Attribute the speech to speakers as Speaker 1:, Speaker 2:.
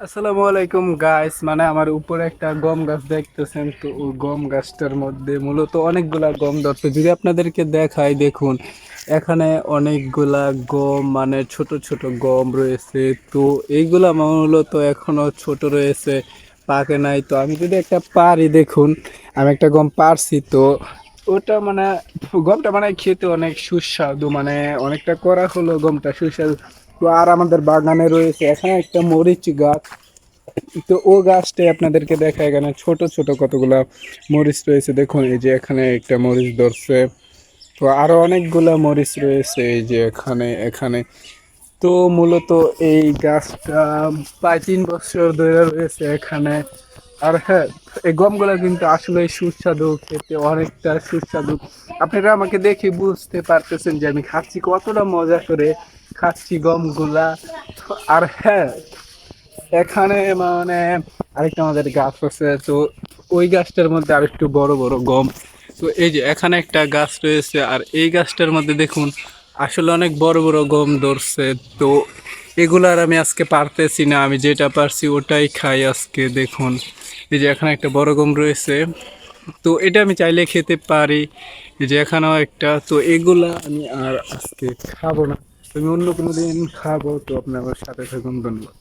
Speaker 1: আসসালামু আলাইকুম গাইস, মানে আমার উপরে একটা গম গাছ দেখতেছেন। তো ওই গম গাছটার মধ্যে মূলত অনেকগুলা গম ধরছে। যদি আপনাদেরকে দেখাই, দেখুন এখানে অনেকগুলা গম, মানে ছোট ছোট গম রয়েছে। তো এইগুলা মূলত এখনো ছোট রয়েছে, পাকে নাই। তো আমি যদি একটা পারি, দেখুন আমি একটা গম পারছি। তো ওটা মানে গমটা মানে খেতে অনেক সুস্বাদু, মানে অনেকটা করা হলো গমটা সুস্বাদু। তো আর আমাদের বাগানে রয়েছে এখানে একটা মরিচ গাছ। তো ও গাছটাই আপনাদেরকে দেখা, এখানে ছোট ছোট কতগুলা মরিচ রয়েছে। দেখুন এই যে এখানে একটা মরিচ ধরছে। তো আরো অনেকগুলা মরিচ রয়েছে এই যে এখানে এখানে। তো মূলত এই গাছটা প্রায় 3 বছর ধরে রয়েছে এখানে। আর হ্যাঁ, এই গমগুলা কিন্তু আসলে সুস্বাদু, খেতে অনেকটা সুস্বাদু। আপনারা আমাকে দেখে বুঝতে পারতেছেন যে আমি খাচ্ছি, কতটা মজা করে খাচ্ছি গমগুলা। আর হ্যাঁ, এখানে মানে আরেকটা আমাদের গাছ আছে। তো ওই গাছটার মধ্যে আরেকটু বড় বড় গম। তো এই যে এখানে একটা গাছ রয়েছে, আর এই গাছটার মধ্যে দেখুন আসলে অনেক বড় বড় গম ধরছে। তো এগুলার আমি আজকে পারতেছি না, আমি যেটা পারছি ওটাই খাই আজকে। দেখুন এই যে এখানে একটা বড় গম রয়েছে। তো এটা আমি চাইলে খেতে পারি। এই যে এখানেও একটা। তো এগুলা আমি আর আজকে খাবো না, আমি অন্য কোনো দিন খাবো। তো আপনার সাথে থাকুন, ধন্যবাদ।